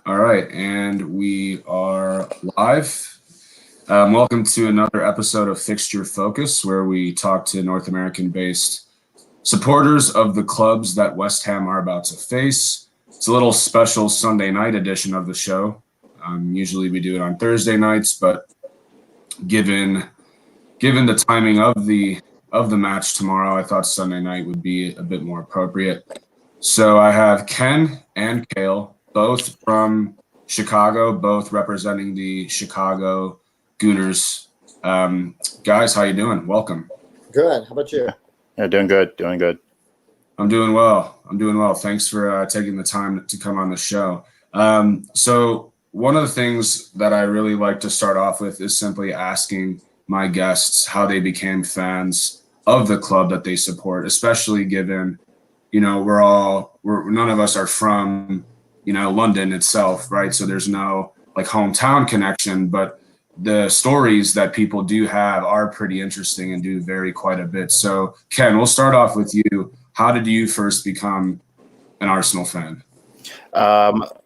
All right, and we are live. Welcome to another episode of Fixture Focus, where we talk to North American-based supporters of the clubs that West Ham are about to face. It's a little special Sunday night edition of the show. Usually we do it on Thursday nights, but given the timing of the match tomorrow, I thought Sunday night would be a bit more appropriate. So I have Ken and Cale, both from Chicago, both representing the Chicago Gooners. Guys, how you doing? Welcome. Good. How about you? Yeah, doing good. Doing good. I'm doing well. Thanks for taking the time to come on the show. So one of the things that I really like to start off with is simply asking my guests how they became fans of the club that they support, especially given, none of us are from, London itself, right? So there's no like hometown connection, but the stories that people do have are pretty interesting and do vary quite a bit. So Ken, we'll start off with you. How did you first become an Arsenal fan?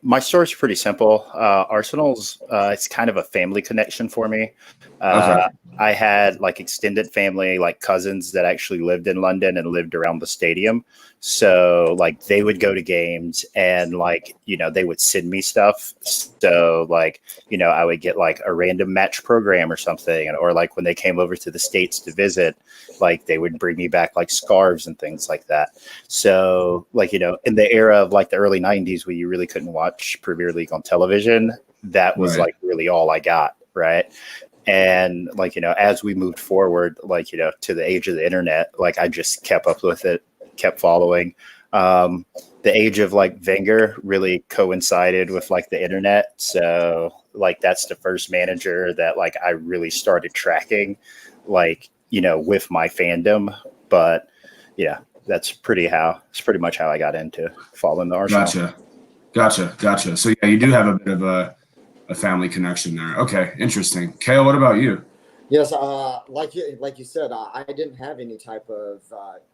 My story's pretty simple. Arsenal's it's kind of a family connection for me. Okay. I had like extended family, like cousins that actually lived in London and lived around the stadium. So like they would go to games and like, they would send me stuff. So like, I would get like a random match program or something. Or like when they came over to the States to visit, like they would bring me back like scarves and things like that. So like, in the era of like the early 90s where you really couldn't watch Premier League on television, that was Right. like really all I got. Right. And like, as we moved forward, like, to the age of the internet, like I just kept up with it, kept following. The age of like Wenger really coincided with like the internet. So like that's the first manager that like I really started tracking, like, with my fandom. But yeah, that's pretty much how I got into following the Arsenal. Gotcha. So yeah, you do have a bit of a family connection there. Okay, interesting. Kale, what about you? Yes. Like you said, I didn't have any type of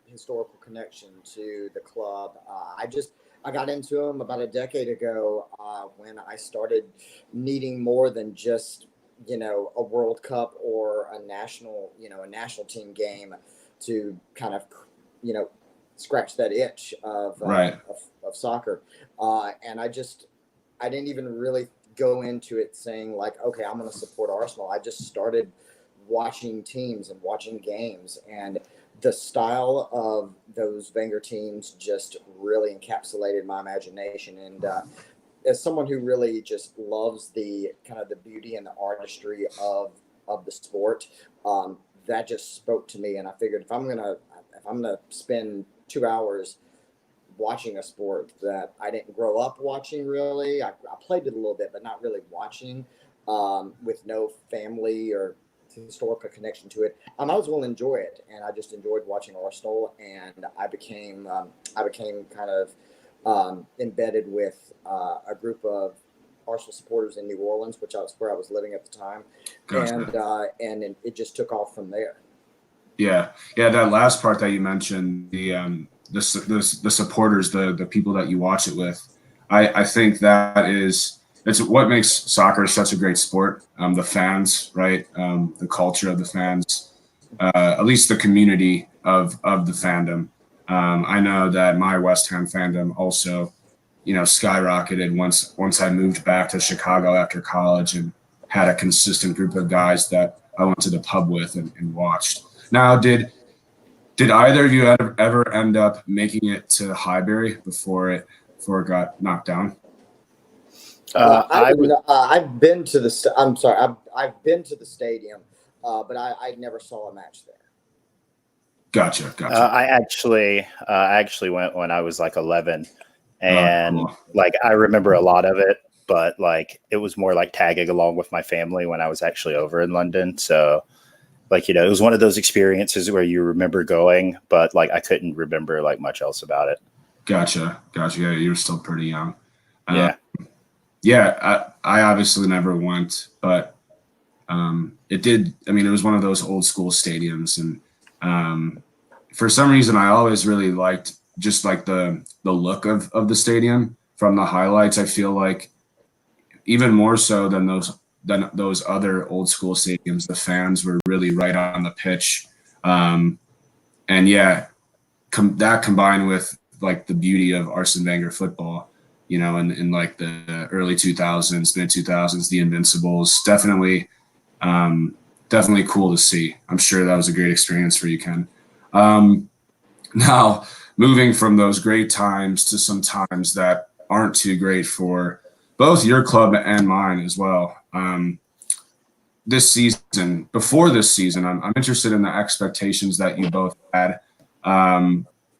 historical connection to the club. I got into them about a decade ago when I started needing more than just a World Cup or a national team game to kind of scratch that itch of Right. of soccer. And I didn't even really go into it saying like, okay, I'm going to support Arsenal. I just started watching teams and watching games, and the style of those Wenger teams just really encapsulated my imagination. And as someone who really just loves the kind of the beauty and the artistry of the sport, that just spoke to me. And I figured if I'm gonna spend 2 hours watching a sport that I didn't grow up watching really. I played it a little bit, but not really watching, with no family or historical connection to it. I might as well enjoy it, and I just enjoyed watching Arsenal, and I became kind of embedded with a group of Arsenal supporters in New Orleans, where I was living at the time, Gotcha. and it just took off from there. Yeah. That last part that you mentioned, the supporters, the people that you watch it with, I think it's what makes soccer such a great sport. The fans, right? The culture of the fans, at least the community of the fandom. I know that my West Ham fandom also, skyrocketed once I moved back to Chicago after college and had a consistent group of guys that I went to the pub with and watched. Now, did either of you ever end up making it to Highbury before it got knocked down? I've been to the. I'm sorry. I've been to the stadium, but I never saw a match there. Gotcha. I actually went when I was like 11, and Cool. like I remember a lot of it, but like it was more like tagging along with my family when I was actually over in London. So like, it was one of those experiences where you remember going, but like I couldn't remember like much else about it. Gotcha. Yeah, you're still pretty young. Uh, Yeah. yeah, I obviously never went, but it did. I mean, it was one of those old school stadiums, and for some reason, I always really liked just like the look of the stadium from the highlights. I feel like even more so than those other old school stadiums. The fans were really right on the pitch, and yeah, that combined with like the beauty of Arsene Wenger football, in like the early 2000s, mid 2000s, the Invincibles, definitely cool to see. I'm sure that was a great experience for you, Ken. Now, moving from those great times to some times that aren't too great for both your club and mine as well. Before this season, I'm interested in the expectations that you both had.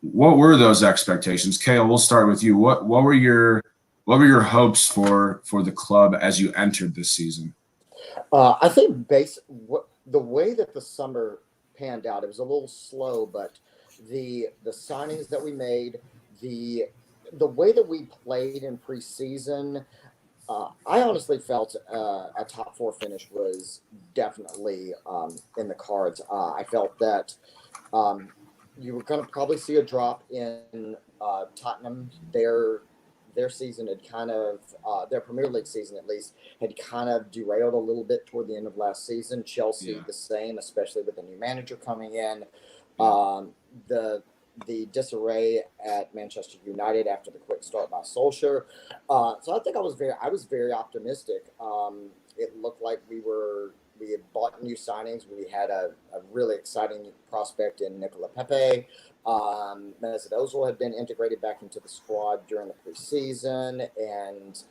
What were those expectations? Cale, we'll start with you. What were your hopes for the club as you entered this season? I think the way that the summer panned out, it was a little slow, but the signings that we made, the way that we played in preseason, I honestly felt a top four finish was definitely in the cards. I felt that you were going to probably see a drop in Tottenham. Their season had kind of their Premier League season at least had kind of derailed a little bit toward the end of last season. Chelsea the same, especially with the new manager coming in. The disarray at Manchester United after the quick start by Solskjaer. So I think I was very optimistic. It looked like we had bought new signings. We had a really exciting prospect in Nicola Pepe. Mesut Ozil had been integrated back into the squad during the preseason, and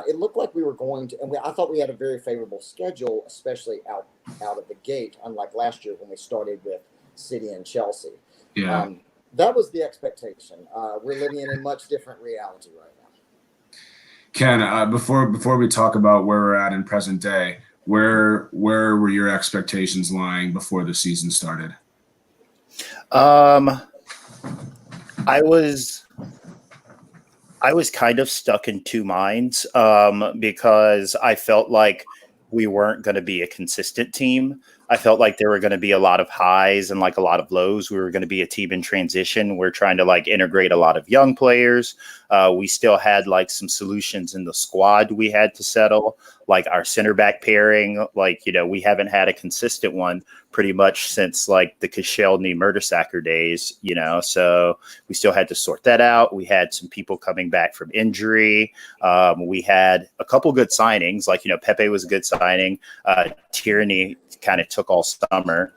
it looked like we were going to. And I thought we had a very favorable schedule, especially out of the gate, unlike last year when we started with City and Chelsea. Yeah. That was the expectation. We're living in a much different reality right now. Ken, before we talk about where we're at in present day, where were your expectations lying before the season started? I was kind of stuck in two minds because I felt like we weren't going to be a consistent team. I felt like there were going to be a lot of highs and like a lot of lows. We were going to be a team in transition. We're trying to like integrate a lot of young players. We still had like some solutions in the squad we had to settle, like our center back pairing. Like, we haven't had a consistent one pretty much since like the Koscielny Mertesacker days, so we still had to sort that out. We had some people coming back from injury. We had a couple good signings, like, Pepe was a good signing. Tierney kind of took all summer.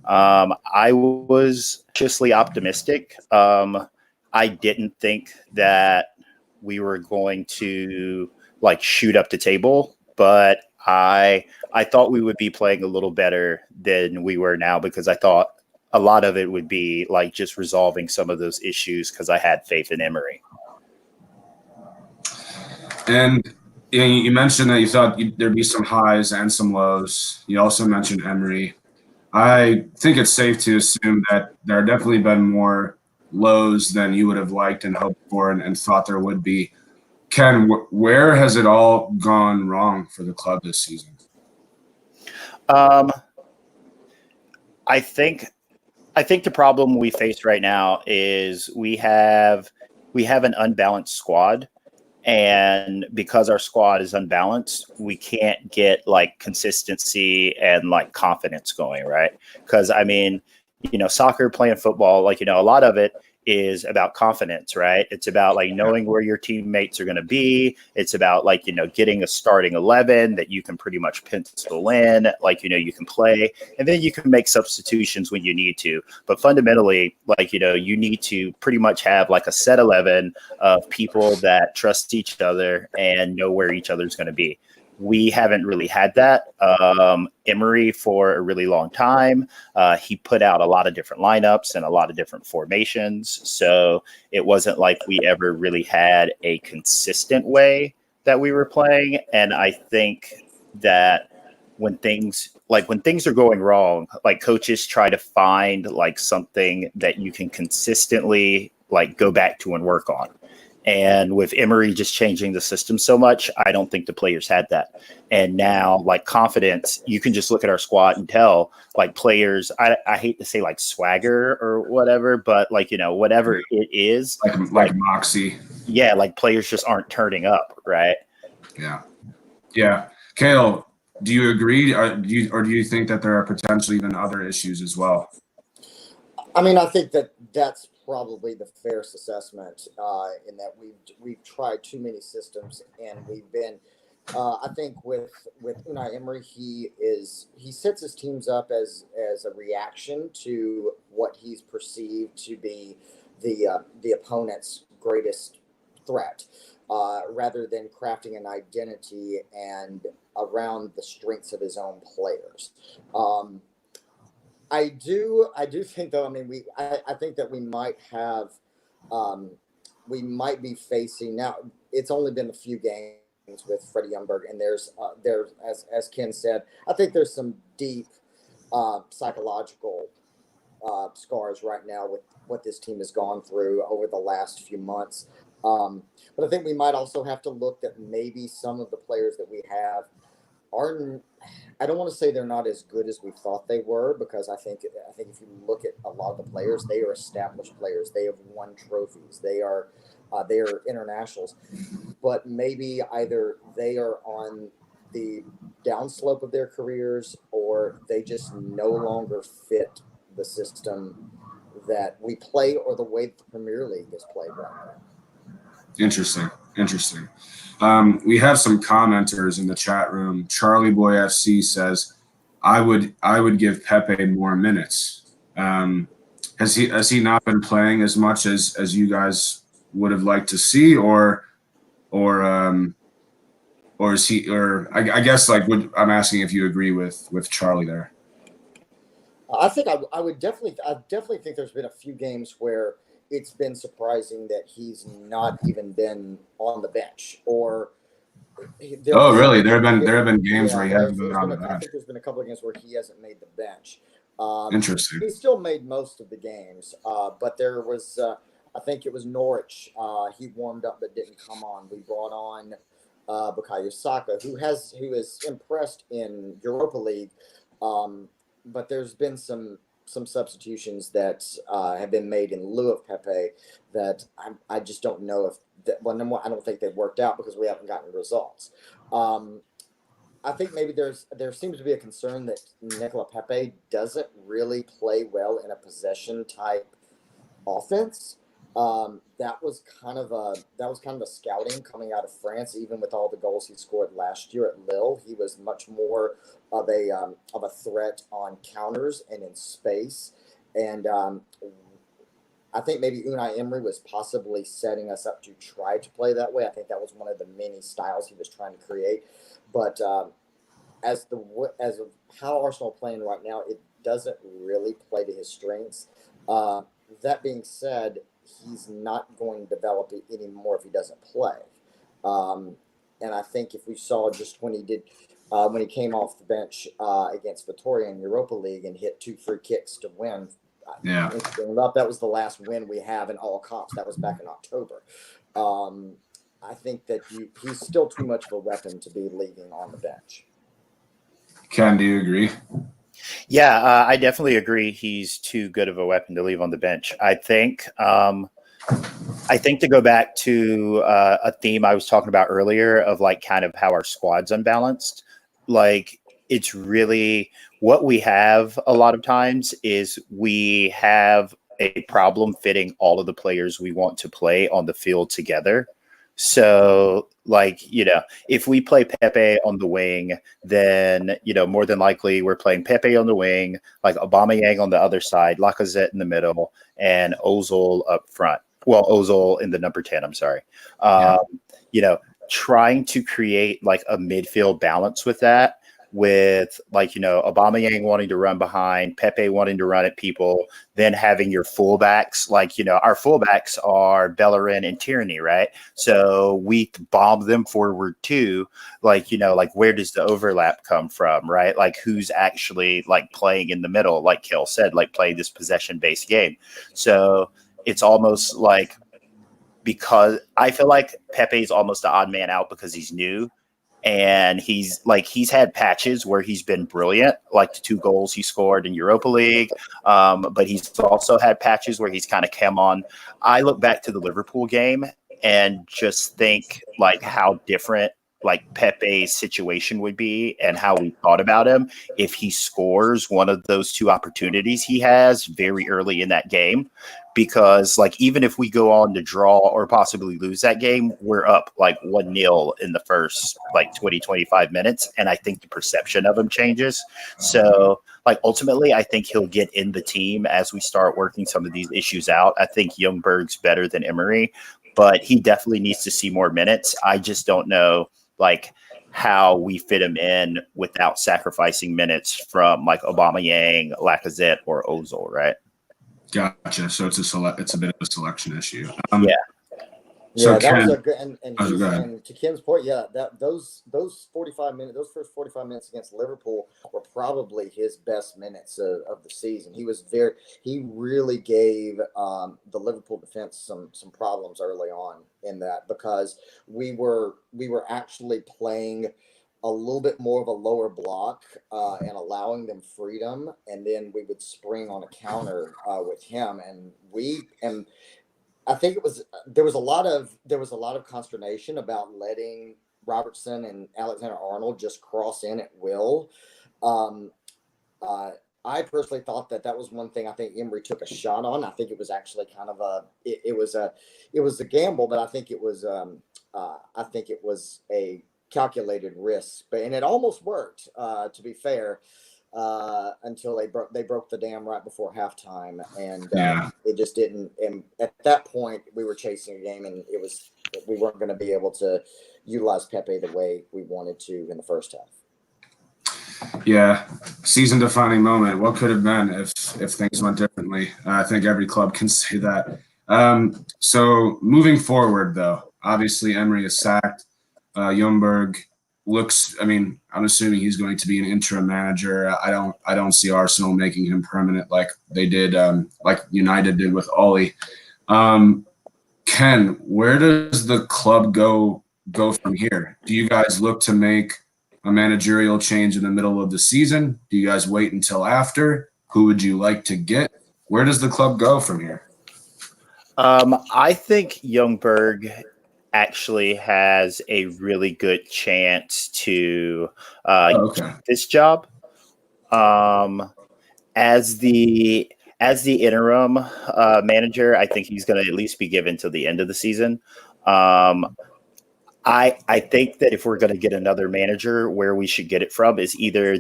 I was justly optimistic. I didn't think that we were going to like shoot up the table, but I thought we would be playing a little better than we were now because I thought a lot of it would be like just resolving some of those issues because I had faith in Emery. And you mentioned that you thought there'd be some highs and some lows. You also mentioned Emery. I think it's safe to assume that there have definitely been more lows than you would have liked and hoped for and thought there would be. Ken, where has it all gone wrong for the club this season? I think the problem we face right now is we have an unbalanced squad. And because our squad is unbalanced, we can't get like consistency and like confidence going, right? Because I mean, soccer, playing football, like, a lot of it is about confidence, right? It's about like knowing where your teammates are going to be. It's about like, getting a starting 11 that you can pretty much pencil in, like, you can play, and then you can make substitutions when you need to. But fundamentally, like, you need to pretty much have like a set 11 of people that trust each other and know where each other's going to be. We haven't really had that. Emery, for a really long time, he put out a lot of different lineups and a lot of different formations. So it wasn't like we ever really had a consistent way that we were playing. And I think that when things are going wrong, like coaches try to find like something that you can consistently like go back to and work on. And with Emery just changing the system so much, I don't think the players had that. And now, like confidence, you can just look at our squad and tell, like players, I hate to say like swagger or whatever, but like, whatever it is. Like moxie. Yeah, like players just aren't turning up, right? Yeah. Yeah. Cale, do you agree? Or do you think that there are potentially even other issues as well? I mean, I think that that's probably the fairest assessment in that we've tried too many systems and we've been. I think with Unai Emery, he sets his teams up as a reaction to what he's perceived to be the opponent's greatest threat, rather than crafting an identity and around the strengths of his own players. Um, I do think though. I mean, I think that um, we might be facing now. It's only been a few games with Freddie Youngberg, and there's as Ken said, I think there's some deep psychological scars right now with what this team has gone through over the last few months. But I think we might also have to look at maybe some of the players that we have are. I don't want to say they're not as good as we thought they were because I think if you look at a lot of the players, they are established players. They have won trophies. They are internationals, but maybe either they are on the downslope of their careers or they just no longer fit the system that we play or the way the Premier League is played right now. Interesting. Interesting. We have some commenters in the chat room. Charlie Boy FC says, "I would give Pepe more minutes." Has he not been playing as much as you guys would have liked to see, or is he? Or I guess I'm asking if you agree with Charlie there. I think I definitely think there's been a few games where it's been surprising that he's not even been on the bench or Oh, there really? There have been games where he hasn't been there's on been the I bench. think there's been a couple of games where he hasn't made the bench. Um, Interesting. he still made most of the games, but there was I think it was Norwich. He warmed up but didn't come on. We brought on Bukayo Saka, who is impressed in Europa League, but there's been some substitutions that have been made in lieu of Pepe that I just don't know if that. Well, number one, I don't think they've worked out because we haven't gotten results. Um, I think maybe there seems to be a concern that Nicola Pepe doesn't really play well in a possession type offense. That was kind of a scouting coming out of France. Even with all the goals he scored last year at Lille, he was much more of a threat on counters and in space. And I think maybe Unai Emery was possibly setting us up to try to play that way. I think that was one of the many styles he was trying to create. But as of how Arsenal are playing right now, it doesn't really play to his strengths. Uh, that being said, he's not going to develop it anymore if he doesn't play. Um, and I think if we saw just when he came off the bench against Vitoria in Europa League and hit 2 free kicks to win. Yeah. That was the last win we have in all comps. That was back in October. I think that he's still too much of a weapon to be leaving on the bench. Ken, do you agree? Yeah, I definitely agree. He's too good of a weapon to leave on the bench. I think to go back to a theme I was talking about earlier of like kind of how our squad's unbalanced, like it's really what we have a lot of times is we have a problem fitting all of the players we want to play on the field together. So, if we play Pepe on the wing, then, more than likely we're playing Pepe on the wing, like Aubameyang on the other side, Lacazette in the middle, and Ozil up front. Well, Ozil in the number 10, I'm sorry. Yeah. Trying to create like a midfield balance with that, with Aubameyang wanting to run behind, Pepe wanting to run at people, then having your fullbacks, our fullbacks are Bellerin and Tierney, right? So we bomb them forward too, where does the overlap come from, right? Like who's actually like playing in the middle, like Kel said, like play this possession-based game. So it's almost like, because I feel like Pepe's almost the odd man out because he's new. And he's had patches where he's been brilliant, like the 2 goals he scored in Europa League. But he's also had patches where he's kind of come on. I look back to the Liverpool game and just think like how different like Pepe's situation would be and how we thought about him if he scores one of those two opportunities he has very early in that game. Because like even if we go on to draw or possibly lose that game, we're up like 1-0 in the first like 20-25 minutes. And I think the perception of him changes. So like ultimately I think he'll get in the team as we start working some of these issues out. I think Ljungberg's better than Emery, but he definitely needs to see more minutes. I just don't know like how we fit him in without sacrificing minutes from like Aubameyang, Lacazette, or Ozil, right? Gotcha. So it's a bit of a selection issue. Yeah. So Yeah, that Ken, was a good and to Ken's point, yeah, that those 45 minutes, those first 45 minutes against Liverpool were probably his best minutes of the season. He really gave the Liverpool defense some problems early on in that, because we were actually playing a little bit more of a lower block and allowing them freedom, and then we would spring on a counter with him, and I think there was a lot of consternation about letting Robertson and Alexander Arnold just cross in at will. Um, I personally thought that was one thing I think Emery took a shot on. I think it was actually kind of it was a gamble, but I think it was a calculated risk, and it almost worked. To be fair. Until they broke the dam right before halftime, and it just didn't. And at that point, we were chasing a game, and we weren't going to be able to utilize Pepe the way we wanted to in the first half. Yeah, season-defining moment. What could have been if things went differently? I think every club can say that. So moving forward, though, obviously Emery is sacked. Ljungberg looks. I mean, I'm assuming he's going to be an interim manager. I don't see Arsenal making him permanent like they did, like United did with Ollie. Ken, where does the club go from here? Do you guys look to make a managerial change in the middle of the season? Do you guys wait until after? Who would you like to get? Where does the club go from here? I think Ljungberg actually has a really good chance to get this job. As the interim manager, I think he's going to at least be given till the end of the season. I think that if we're going to get another manager, where we should get it from is either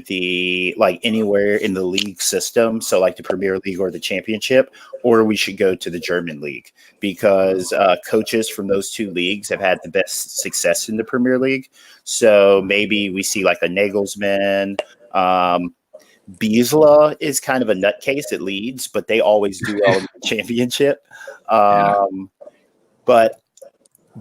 anywhere in the league system, so like the Premier League or the Championship, or we should go to the German league, because coaches from those two leagues have had the best success in the Premier League. So maybe we see like a Nagelsmann. Biesla is kind of a nutcase at Leeds, but they always do well in the Championship. But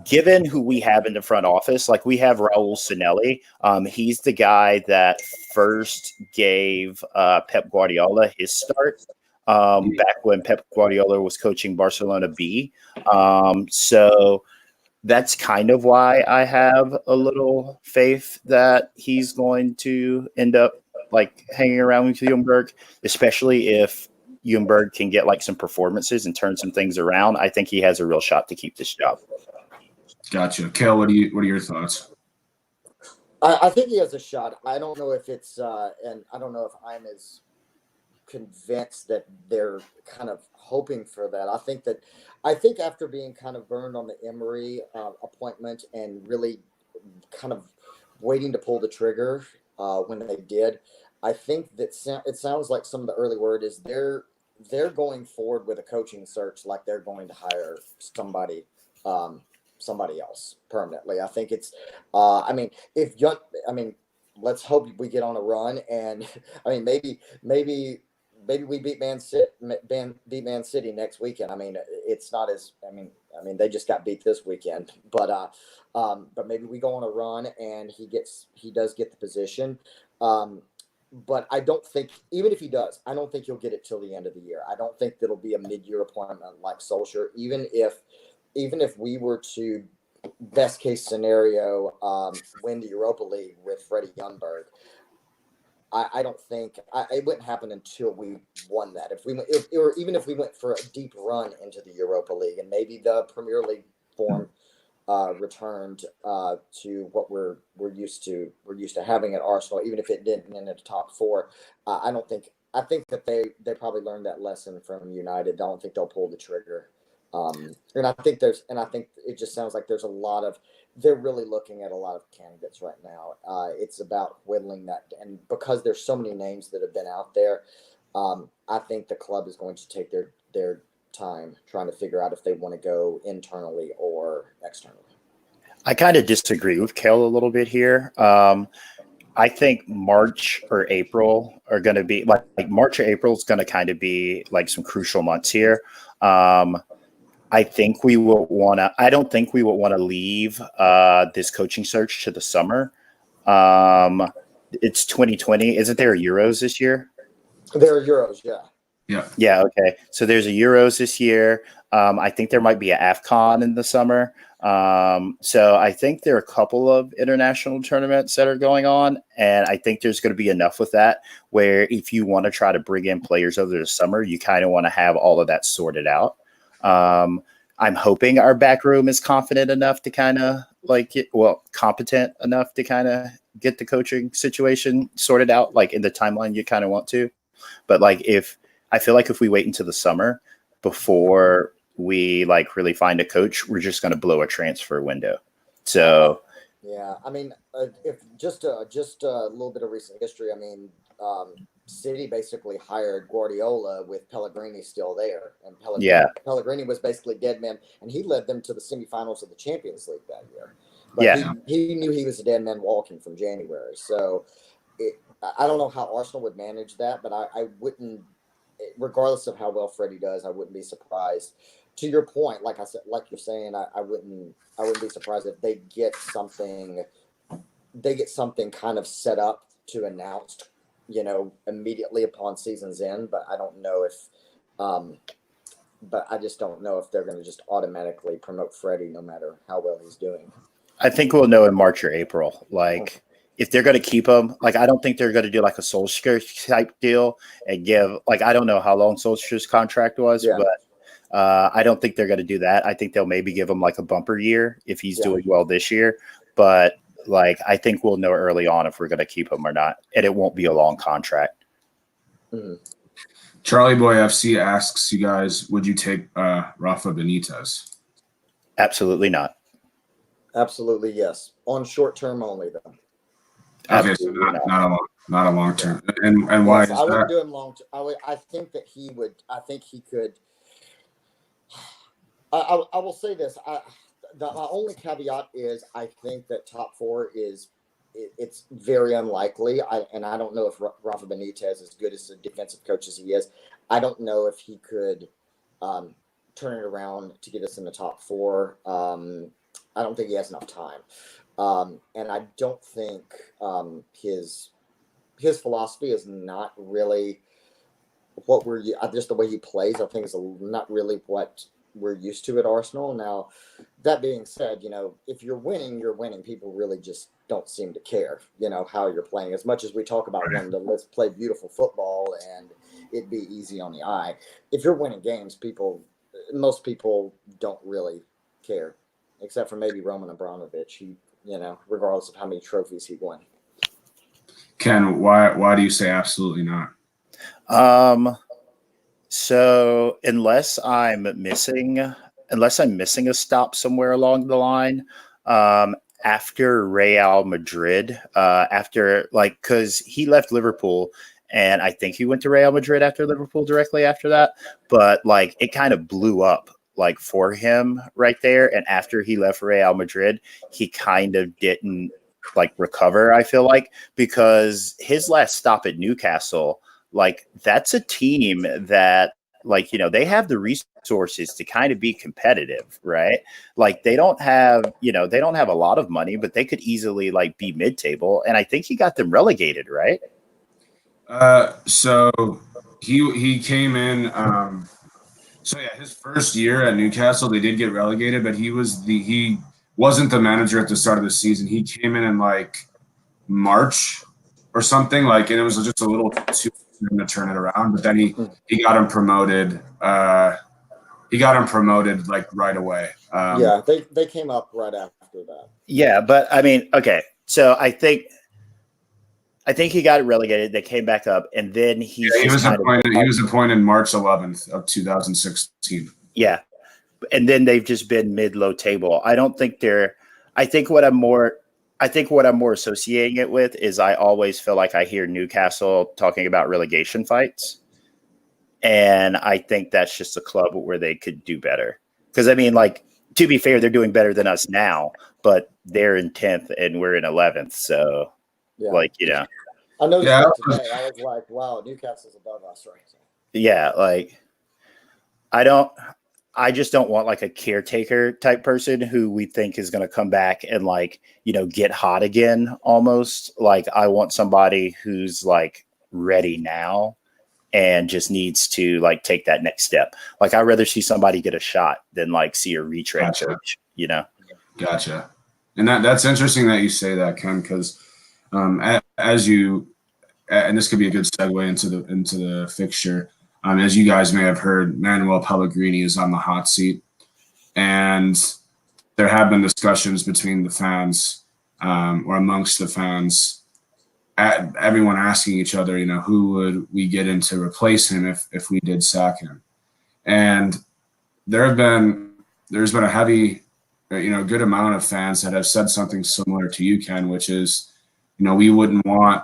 given who we have in the front office, like we have Raul Sinelli. He's the guy that first gave Pep Guardiola his start back when Pep Guardiola was coaching Barcelona B. So that's kind of why I have a little faith that he's going to end up like hanging around with Ljungberg, especially if Ljungberg can get like some performances and turn some things around. I think he has a real shot to keep this job. Gotcha. Cale, what are your thoughts? I think he has a shot. I don't know if it's and I don't know if I'm as convinced that they're kind of hoping for that. I think after being kind of burned on the Emery appointment and really kind of waiting to pull the trigger when they did, I think that it sounds like some of the early word is they're going forward with a coaching search, like they're going to hire somebody else permanently. I think it's let's hope we get on a run, and I mean maybe we beat Man City next weekend. I mean, it's not as I mean they just got beat this weekend, but maybe we go on a run and he does get the position. But I don't think, even if he does, I don't think he'll get it till the end of the year. I don't think that'll be a mid-year appointment like Solskjaer. Even if we were to, best case scenario, win the Europa League with Freddie Ljungberg, I don't think it wouldn't happen until we won that. Even if we went for a deep run into the Europa League, and maybe the Premier League form returned to what we're used to. We're used to having at Arsenal, even if it didn't end in the top four. I think that they probably learned that lesson from United. I don't think they'll pull the trigger. And I think it just sounds like there's a lot of, they're really looking at a lot of candidates right now. It's about whittling that, and because there's so many names that have been out there, I think the club is going to take their time trying to figure out if they want to go internally or externally. I kind of disagree with Cale a little bit here. I think March or April are going to be like March or April is going to kind of be like some crucial months here. I think we will want to. I don't think we will want to leave this coaching search to the summer. It's 2020. Isn't there a Euros this year? There are Euros, yeah. Yeah. Yeah. Okay. So there's a Euros this year. I think there might be a AFCON in the summer. So I think there are a couple of international tournaments that are going on, and I think there's going to be enough with that where if you want to try to bring in players over the summer, you kind of want to have all of that sorted out. I'm hoping our back room is confident enough to kind of competent enough to kind of get the coaching situation sorted out, like in the timeline you kind of want to. But I feel like if we wait until the summer before we really find a coach, we're just going to blow a transfer window. So yeah, I mean, if just a little bit of recent history, I mean, City basically hired Guardiola with Pellegrini still there, and Pellegrini was basically dead man, and he led them to the semifinals of the Champions League that year. But he knew he was a dead man walking from January. So I don't know how Arsenal would manage that, but I wouldn't, regardless of how well Freddie does, I wouldn't be surprised. To your point, like I said, like you're saying, I wouldn't be surprised if they get something kind of set up to announce, immediately upon season's end. But I don't know if, but I just don't know if they're going to just automatically promote Freddie no matter how well he's doing. I think we'll know in March or April. If they're going to keep him, I don't think they're going to do like a Solskjaer type deal and give, I don't know how long Solskjaer's contract was, but I don't think they're going to do that. I think they'll maybe give him a bumper year if he's doing well this year. But I think we'll know early on if we're going to keep him or not, and it won't be a long contract. Mm-hmm. Charlie Boy FC asks you guys, would you take Rafa Benitez? Absolutely not. Absolutely yes. On short term only though. Okay, so not a long term. And why is I wouldn't that? do him long term. I think that he would. I think he could. I will say this. My only caveat is I think that top four it's very unlikely. I don't know if Rafa Benitez, as good as a defensive coach as he is, I don't know if he could turn it around to get us in the top four. I don't think he has enough time. And I don't think his philosophy is not really what just the way he plays. I think is not really what we're used to at Arsenal. Now, that being said, if you're winning, you're winning. People really just don't seem to care, how you're playing. As much as we talk about wanting to let's play beautiful football and it'd be easy on the eye. If you're winning games, most people don't really care, except for maybe Roman Abramovich. He, regardless of how many trophies he won. Ken, why do you say absolutely not? So unless I'm missing a stop somewhere along the line, after Real Madrid, because he left Liverpool, and I think he went to Real Madrid after Liverpool directly after that, but it kind of blew up for him right there. And after he left Real Madrid, he kind of didn't recover, I feel because his last stop at Newcastle, that's a team that they have the resources to kind of be competitive, right? They don't have a lot of money, but they could easily be mid-table. And I think he got them relegated, right? So he came in, his first year at Newcastle, they did get relegated, but he wasn't the manager at the start of the season. He came in March or something, and it was just a little too soon to turn it around. But then he got him promoted. He got him promoted right away. Yeah, they came up right after that. Yeah, but I mean, okay. So I think he got relegated. They came back up, and then he's Yeah, just kind of he was appointed March 11th of 2016. yeah, and then they've just been mid-low table. I don't think they're. I think what I'm more associating it with is I always feel like I hear Newcastle talking about relegation fights, and I think that's just a club where they could do better. Because I mean, like, to be fair, they're doing better than us now, but they're in 10th and we're in 11th. So, Yeah. like, you know, I noticed Yeah. that today. I was like, wow, Newcastle's above us right now. yeah, like I just don't want like a caretaker type person who we think is going to come back and like, you know, get hot again almost. Like I want somebody who's like ready now and just needs to like take that next step. Like I'd rather see somebody get a shot than like see a retread coach, you know? Gotcha. And that's interesting that you say that, Ken, because as you, and this could be a good segue into the fixture. As you guys may have heard, Manuel Pellegrini is on the hot seat, and there have been discussions between the fans or amongst the fans, everyone asking each other, you know, who would we get in to replace him if we did sack him? And there's been a heavy, you know, good amount of fans that have said something similar to you, Ken, which is, you know, we wouldn't want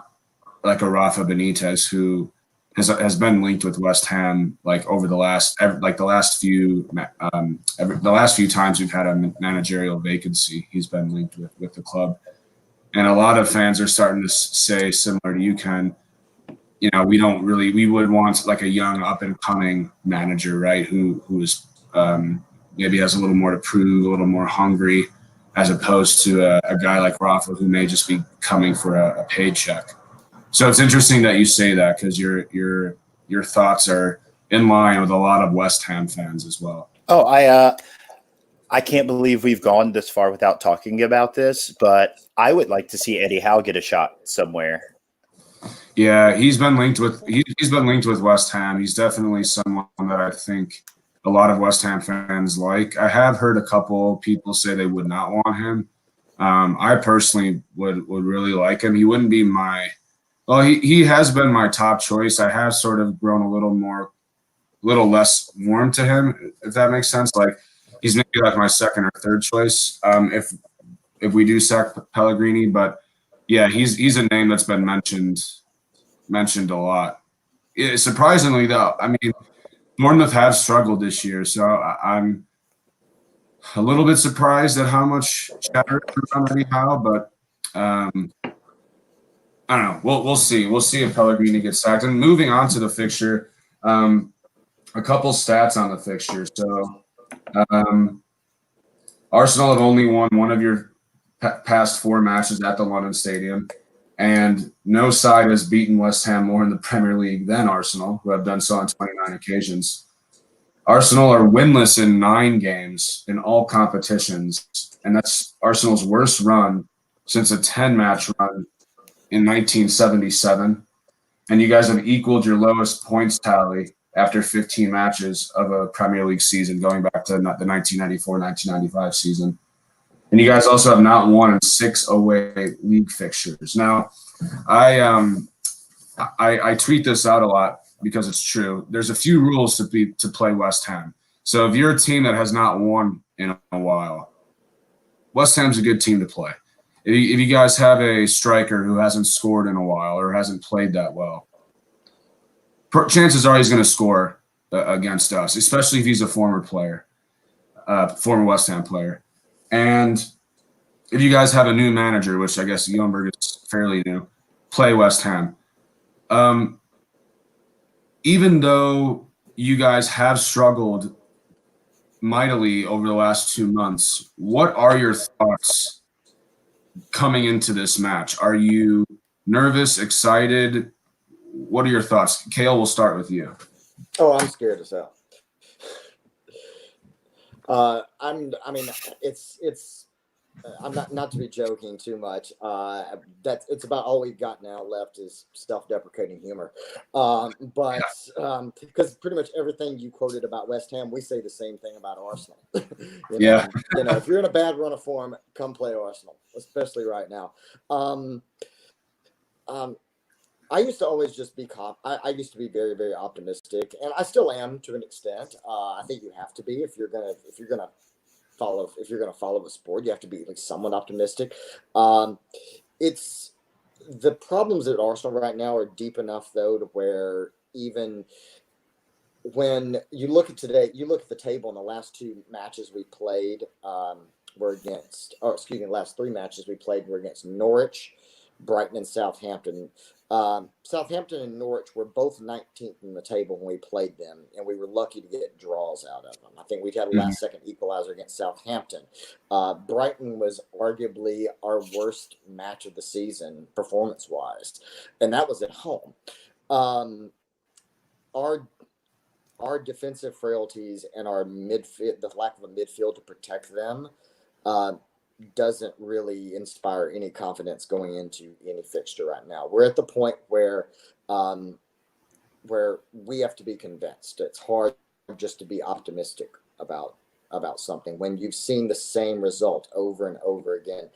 like a Rafa Benitez who has been linked with West Ham like over the last few times we've had a managerial vacancy. He's been linked with the club, and a lot of fans are starting to say similar to you, Ken. You know, we would want like a young up and coming manager, right? Who is maybe has a little more to prove, a little more hungry, as opposed to a guy like Rafa who may just be coming for a paycheck. So it's interesting that you say that because your thoughts are in line with a lot of West Ham fans as well. Oh, I can't believe we've gone this far without talking about this, but I would like to see Eddie Howe get a shot somewhere. Yeah, he's been linked with West Ham. He's definitely someone that I think a lot of West Ham fans like. I have heard a couple people say they would not want him. I personally would really like him. He wouldn't be he has been my top choice. I have sort of grown a little less warm to him, if that makes sense. Like he's maybe like my second or third choice if we do sack Pellegrini. But yeah, he's a name that's been mentioned a lot. Surprisingly, though, I mean, Bournemouth have struggled this year, so I'm a little bit surprised at how much chatter is around Eddie Howe, but I don't know. We'll see. We'll see if Pellegrini gets sacked. And moving on to the fixture, a couple stats on the fixture. So Arsenal have only won one of your past four matches at the London Stadium, and no side has beaten West Ham more in the Premier League than Arsenal, who have done so on 29 occasions. Arsenal are winless in 9 games in all competitions, and that's Arsenal's worst run since a 10-match run in 1977, and you guys have equaled your lowest points tally after 15 matches of a Premier League season, going back to the 1994-1995 season. And you guys also have not won in 6 away league fixtures. Now, I tweet this out a lot because it's true. There's a few rules to play West Ham. So if you're a team that has not won in a while, West Ham's a good team to play. If you guys have a striker who hasn't scored in a while or hasn't played that well, chances are he's going to score against us, especially if he's a former West Ham player. And if you guys have a new manager, which I guess Youngberg is fairly new, play West Ham. Even though you guys have struggled mightily over the last 2 months, what are your thoughts coming into this match? Are you nervous, excited? What are your thoughts? Cale, we'll start with you. Oh, I'm scared as hell. I'm not to be joking too much. That's it's about all we've got now left is self-deprecating humor. But because pretty much everything you quoted about West Ham, we say the same thing about Arsenal. Yeah. If you're in a bad run of form, come play Arsenal, especially right now. Um, um, I used to always just be I used to be very, very optimistic, and I still am to an extent. I think you have to be if you're gonna follow the sport, you have to be at least somewhat optimistic. Um, it's the problems at Arsenal right now are deep enough though to where even when you look at today, you look at the table, and the last two matches we played were against, or excuse me, the last three matches we played were against Norwich, Brighton, and Southampton. Southampton and Norwich were both 19th in the table when we played them, and we were lucky to get draws out of them. I think we had a last second equalizer against Southampton. Brighton was arguably our worst match of the season performance wise, and that was at home. Um, our our defensive frailties and our midfield, the lack of a midfield to protect them, uh, doesn't really inspire any confidence going into any fixture right now. We're at the point um, where we have to be convinced. It's hard just to be optimistic about something when you've seen the same result over and over again.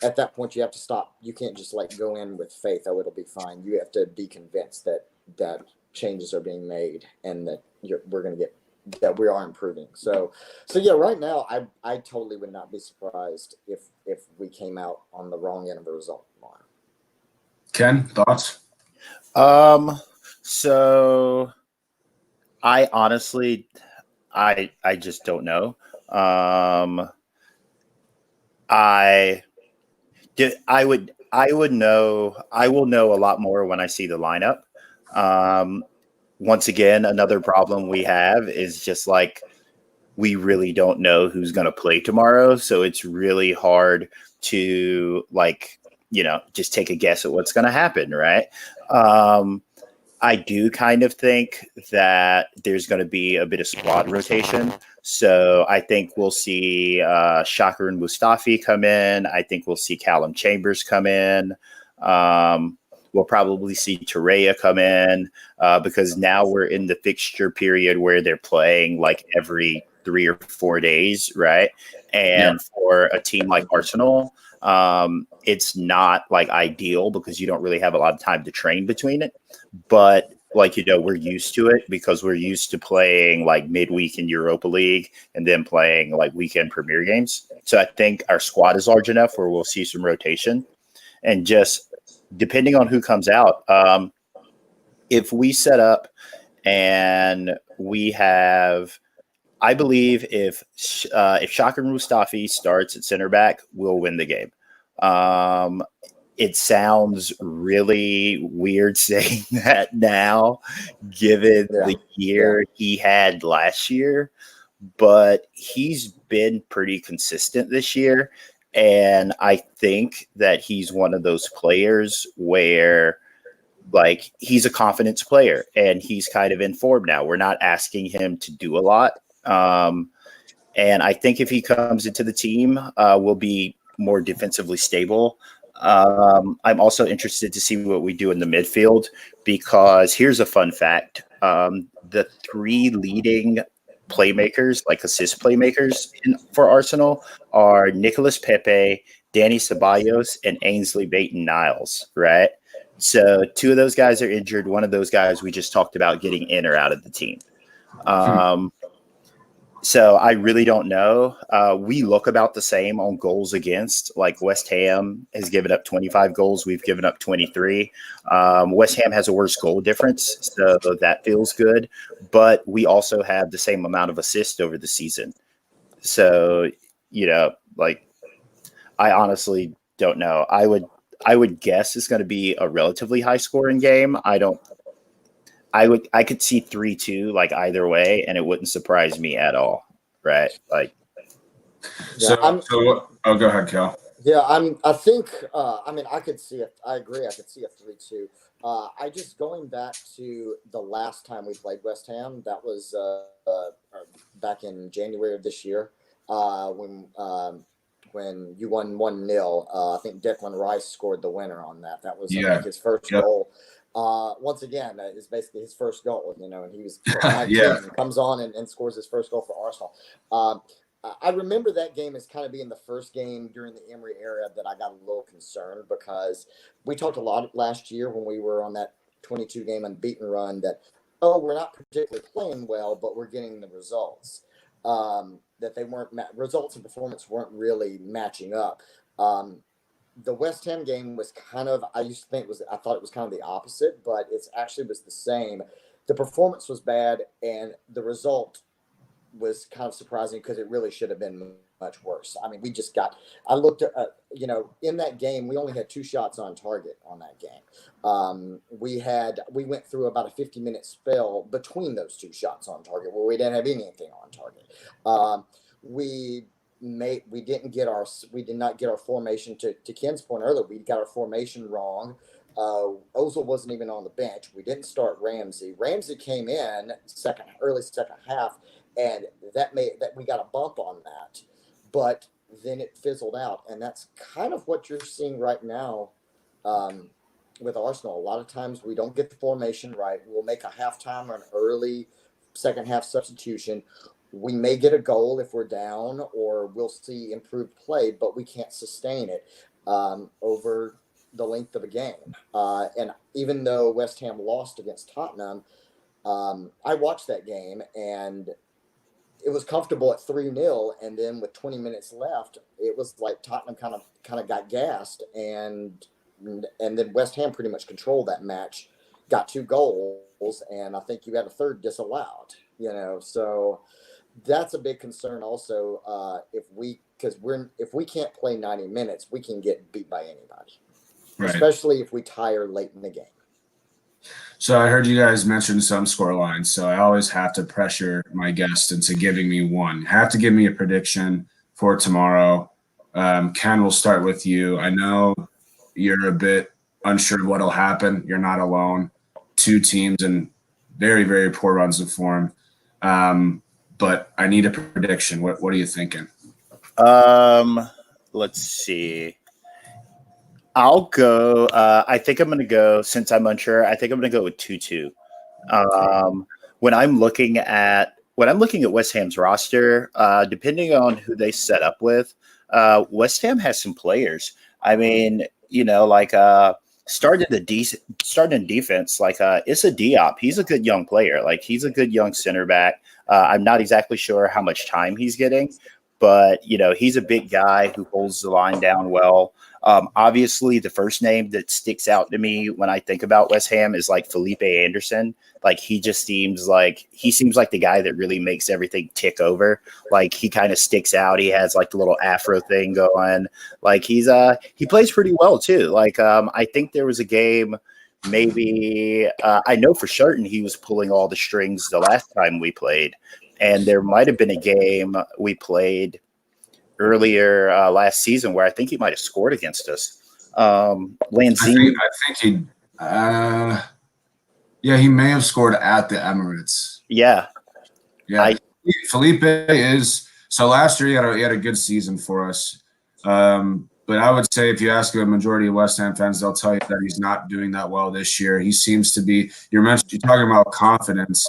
At that point, you have to stop. You can't just like go in with faith, oh, it'll be fine. You have to be convinced that changes are being made and that we're going to get that we are improving. So yeah, right now, I totally would not be surprised if we came out on the wrong end of the result line. Ken, thoughts? So I honestly, I just don't know. I I would know. I will know a lot more when I see the lineup. Um, Once again, another problem we have is just like we really don't know who's going to play tomorrow, so it's really hard to like just take a guess at what's going to happen, right? Um, I do kind of think that there's going to be a bit of squad rotation. So I think we'll see Shaka and Mustafi come in. I think we'll see Callum Chambers come in. We'll probably see Torreira come in because now we're in the fixture period where they're playing like every 3 or 4 days, right? And for a team like Arsenal, it's not like ideal because you don't really have a lot of time to train between it. But we're used to it because we're used to playing like midweek in Europa League and then playing like weekend Premier games. So I think our squad is large enough where we'll see some rotation and just depending on who comes out. If we set up and we have, I believe if Shaka Mustafi starts at center back, we'll win the game. It sounds really weird saying that now, given the year he had last year, but he's been pretty consistent this year. And I think that he's one of those players where like he's a confidence player and he's kind of in form now. We're not asking him to do a lot. And I think if he comes into the team, we'll be more defensively stable. I'm also interested to see what we do in the midfield because here's a fun fact. The three leading playmakers, like assist playmakers for Arsenal are Nicolas Pepe, Danny Ceballos, and Ainsley Maitland-Niles, right? So two of those guys are injured. One of those guys we just talked about getting in or out of the team. So I really don't know. We look about the same on goals against. Like West Ham has given up 25 goals. We've given up 23. West Ham has a worse goal difference, so that feels good. But we also have the same amount of assists over the season. So, I honestly don't know. I would guess it's going to be a relatively high scoring game. I could see 3-2 like either way, and it wouldn't surprise me at all. Right? Like, go ahead, Cal. Yeah, I think. I mean, I could see it. I agree. I could see a 3-2. I just going back to the last time we played West Ham. That was back in January of this year when when you won 1-0. I think Declan Rice scored the winner on that. That was, I Yeah. think, his first Yep. goal. Once again, it's basically his first goal, and he was 19, Yeah. comes on and scores his first goal for Arsenal. I remember that game as kind of being the first game during the Emery era that I got a little concerned, because we talked a lot last year when we were on that 22 game unbeaten run that, we're not particularly playing well, but we're getting the results. That they weren't results and performance weren't really matching up. The West Ham game was kind of, I thought it was kind of the opposite, but it's actually was the same. The performance was bad, and the result was kind of surprising because it really should have been much worse. I mean, I looked at, in that game, we only had 2 shots on target on that game. We went through about a 50-minute spell between those 2 shots on target where we didn't have anything on target. We did not get our formation to Ken's point earlier. We got our formation wrong. Ozil wasn't even on the bench. We didn't start Ramsey. Ramsey came in early second half, and that we got a bump on that, but then it fizzled out, and that's kind of what you're seeing right now with Arsenal. A lot of times we don't get the formation right. We'll make a halftime or an early second half substitution. We may get a goal if we're down, or we'll see improved play, but we can't sustain it over the length of a game. And even though West Ham lost against Tottenham, I watched that game, and it was comfortable at 3-0, and then with 20 minutes left, it was like Tottenham kind of got gassed, and then West Ham pretty much controlled that match, got 2 goals, and I think you had a third disallowed. So that's a big concern also. If we can't play 90 minutes, we can get beat by anybody, Right. especially if we tire late in the game. So I heard you guys mention some score lines. So I always have to pressure my guest into giving me one. Have to give me a prediction for tomorrow. Ken, we'll start with you. I know you're a bit unsure what'll happen. You're not alone. 2 teams in very, very poor runs of form. But I need a prediction. What are you thinking? Let's see. I'll go. I think I'm going to go, since I'm unsure, I think I'm going to go with 2-2. When I'm looking at West Ham's roster, depending on who they set up with, West Ham has some players. I mean, starting in defense, Issa Diop. He's a good young player. He's a good young center back. I'm not exactly sure how much time he's getting, but he's a big guy who holds the line down well. Obviously, the first name that sticks out to me when I think about West Ham is Felipe Anderson. He seems like the guy that really makes everything tick over. He kind of sticks out. He has the little afro thing going. He plays pretty well too. I think there was a game, maybe I know for certain he was pulling all the strings the last time we played, and there might have been a game we played earlier last season where I think he might have scored against us. Lanzini. I think he may have scored at the Emirates. Yeah. Felipe is, so last year he had a good season for us. But I would say if you ask a majority of West Ham fans, they'll tell you that he's not doing that well this year. He seems to be. You're talking about confidence.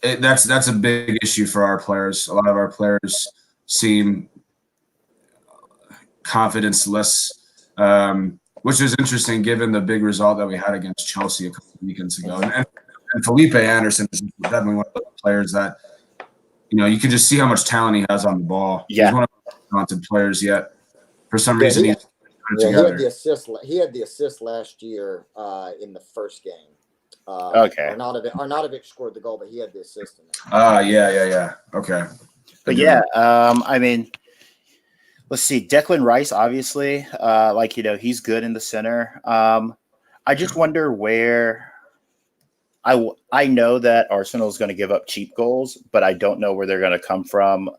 That's a big issue for our players. A lot of our players seem confidence-less, which is interesting given the big result that we had against Chelsea a couple of weekends ago. And Felipe Anderson is definitely one of the players that, you can just see how much talent he has on the ball. Yeah. He's one of the most talented players yet. For some reason, he had the assist last year in the first game. Okay. Arnautovic scored the goal, but he had the assist in it. Yeah. Okay. But yeah, I mean, let's see. Declan Rice, obviously, he's good in the center. I just wonder where. I know that Arsenal is going to give up cheap goals, but I don't know where they're going to come from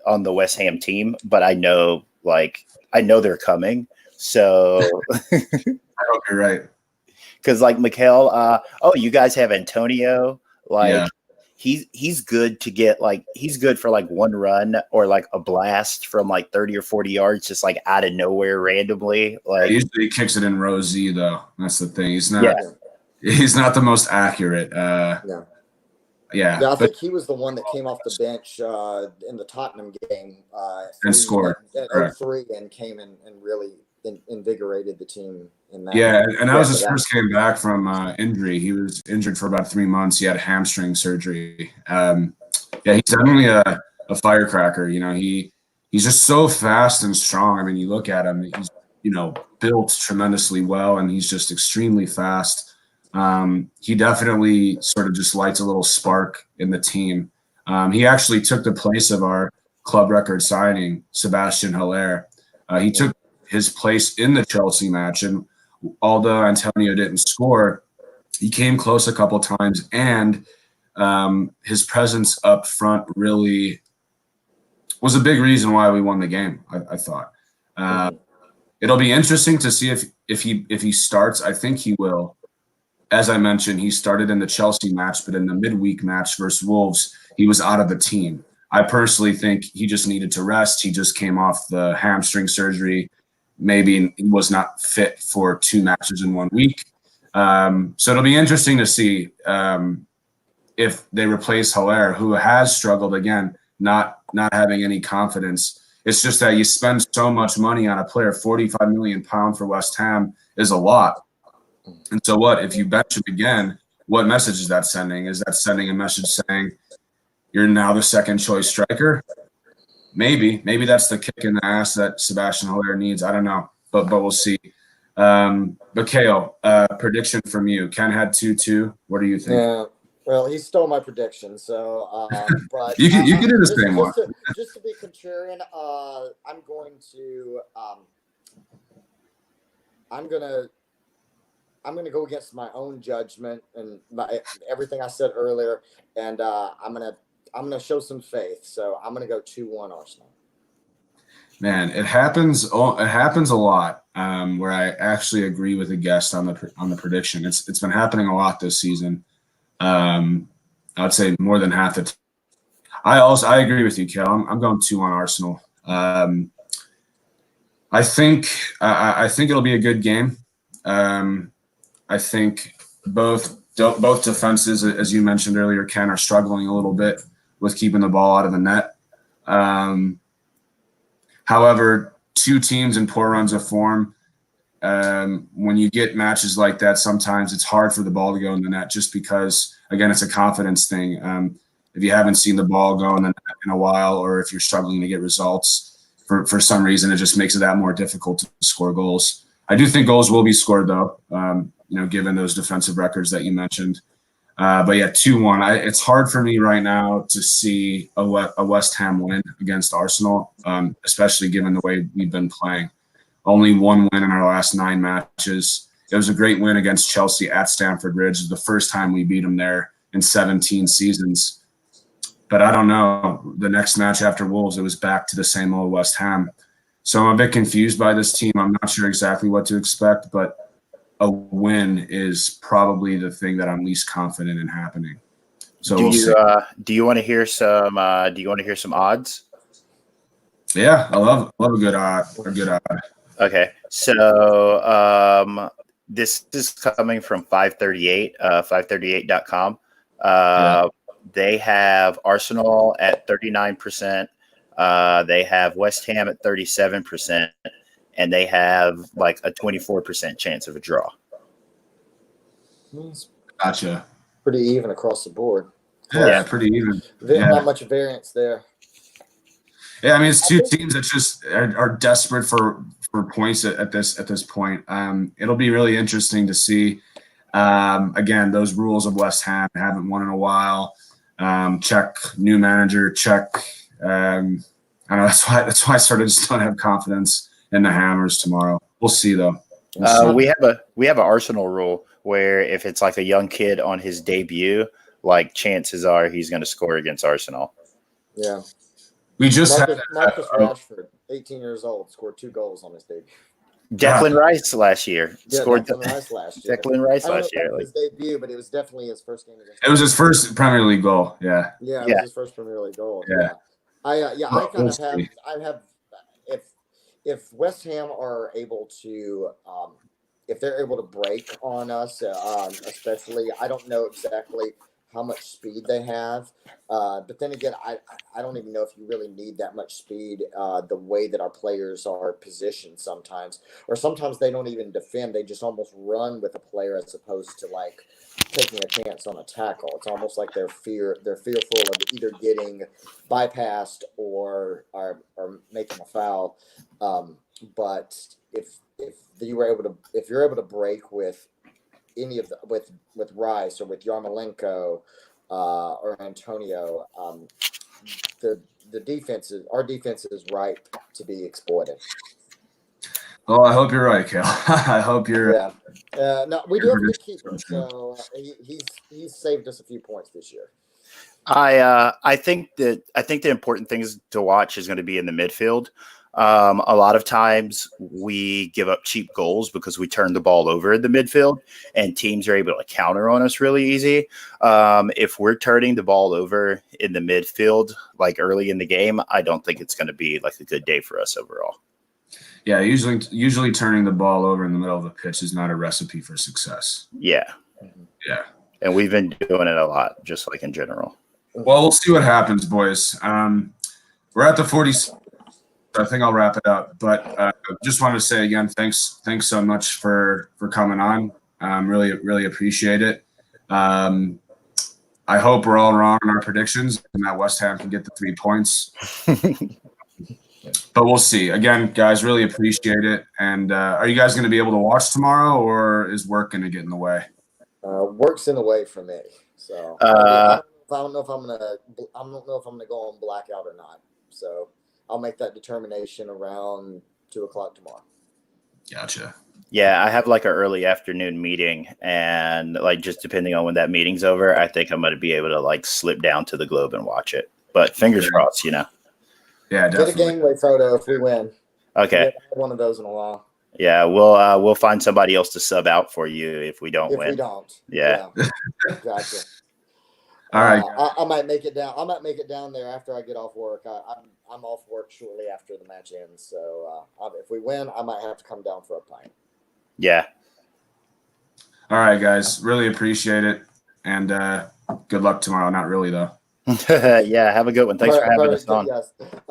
on the West Ham team. But I know they're coming. So I hope you're right. Because Mikhail, you guys have Antonio. he's good to get like he's good for like one run or like a blast from like 30 or 40 yards, just like out of nowhere randomly. Like usually he kicks it in row Z though. That's the thing. He's not. Yeah. He's not the most accurate. Yeah. Yeah, Yeah, I but think he was the one that came off the bench in the Tottenham game And scored. at Correct. 03 and came in and really invigorated the team in that. yeah, and that was Yeah, his first game back from injury. He was injured for about 3 months. He had hamstring surgery. Yeah, he's definitely a firecracker. You know, he's just so fast and strong. I mean, you look at him; he's built tremendously well, and he's just extremely fast. He definitely sort of just lights a little spark in the team. He actually took the place of our club record signing, Sebastian Haller. He took his place in the Chelsea match, and although Antonio didn't score, he came close a couple times, and his presence up front really was a big reason why we won the game. I thought it'll be interesting to see if he starts. I think he will. As I mentioned, he started in the Chelsea match, but in the midweek match versus Wolves, he was out of the team. I personally think he just needed to rest. He just came off the hamstring surgery. Maybe he was not fit for 2 matches in 1 week. So it'll be interesting to see if they replace Haller, who has struggled again, not having any confidence. It's just that you spend so much money on a player. £45 million for West Ham is a lot. And so what, if you bench him again, what message is that sending? Is that sending a message saying you're now the second choice striker? Maybe that's the kick in the ass that Sebastian Haller needs. I don't know, but we'll see. But Cale, prediction from you. Ken had 2-2. What do you think? Yeah. Well, he stole my prediction, so but You can do the same one. Just to be contrarian, I'm going to I'm gonna go against my own judgment and everything I said earlier, and I'm gonna show some faith. So I'm gonna go 2-1 Arsenal. Man, it happens a lot where I actually agree with the guest on the prediction. It's been happening a lot this season. I would say more than half the time. I agree with you, Kel. I'm going 2-1 Arsenal. I think it'll be a good game. I think both defenses, as you mentioned earlier, Ken, are struggling a little bit with keeping the ball out of the net. However, 2 teams in poor runs of form. When you get matches like that, sometimes it's hard for the ball to go in the net just because, again, it's a confidence thing. If you haven't seen the ball go in the net in a while, or if you're struggling to get results for some reason, it just makes it that more difficult to score goals. I do think goals will be scored, though, given those defensive records that you mentioned. But yeah, 2-1. It's hard for me right now to see a West Ham win against Arsenal, especially given the way we've been playing. Only 1 win in our last 9 matches. It was a great win against Chelsea at Stamford Bridge. It was the first time we beat them there in 17 seasons. But I don't know. The next match after Wolves, it was back to the same old West Ham. So I'm a bit confused by this team. I'm not sure exactly what to expect, but a win is probably the thing that I'm least confident in happening. So do you want to hear some odds? Yeah, I love a good odd. Okay, so this is coming from 538, 538.com. They have Arsenal at 39%. They have West Ham at 37%, and they have like a 24% chance of a draw. Gotcha. Pretty even across the board. Yeah, pretty even. Not much variance there. Yeah, I mean, it's 2 teams that just are desperate for points at this point. It'll be really interesting to see. Again, those rules of West Ham haven't won in a while. Check new manager. Check. I know that's why I sort of just don't have confidence in the Hammers tomorrow. We'll see though. We have an Arsenal rule where if it's like a young kid on his debut, like chances are he's going to score against Arsenal. Yeah. We just Marcus Rashford, 18 years old, scored 2 goals on his debut. Declan Rice last year scored. Declan Rice last year. Declan Rice I don't know last if that year. was his debut, but it was definitely his first game against. It was his first Premier League goal. Yeah. Yeah, it Yeah. was his first Premier League goal. Yeah. I kind We'll of have. see. I have. If West Ham are able to, if they're able to break on us, especially, I don't know exactly how much speed they have, but then again, I don't even know if you really need that much speed. The way that our players are positioned sometimes, or sometimes they don't even defend; they just almost run with a player as opposed to like taking a chance on a tackle. It's almost like they're fearful of either getting bypassed or making a foul. But if you're able to break with any of the with Rice or with Yarmolenko or Antonio, the our defense is ripe to be exploited. Well, I hope you're right, Cale. I hope you're. Yeah. No, we do have a good keeper, so he's saved us a few points this year. I think the important things to watch is going to be in the midfield. A lot of times we give up cheap goals because we turn the ball over in the midfield, and teams are able to counter on us really easy. If we're turning the ball over in the midfield like early in the game, I don't think it's going to be like a good day for us overall. Yeah, usually turning the ball over in the middle of the pitch is not a recipe for success. Yeah. Yeah. And we've been doing it a lot, just like in general. Well, we'll see what happens, boys. We're at the 40. I think I'll wrap it up. But just wanted to say again, thanks so much for coming on. Really appreciate it. I hope we're all wrong on our predictions and that West Ham can get the 3 points. But we'll see. Again, guys, really appreciate it. And are you guys going to be able to watch tomorrow, or is work going to get in the way? Work's in the way for me. So I don't know if I'm gonna go on blackout or not. So I'll make that determination around 2:00 tomorrow. Gotcha. Yeah, I have like an early afternoon meeting, and like just depending on when that meeting's over, I think I'm going to be able to like slip down to the Globe and watch it. But fingers crossed, you know. Yeah, definitely. Get a Gangway photo if we win. Okay. We haven't had one of those in a while. Yeah, we'll find somebody else to sub out for you if we don't win. If we don't. Yeah. Gotcha. All right. I might make it down. I might make it down there after I get off work. I'm off work shortly after the match ends. So if we win, I might have to come down for a pint. Yeah. All right, guys. Really appreciate it. And good luck tomorrow. Not really, though. Yeah, have a good one. Thanks for having us on. Yes.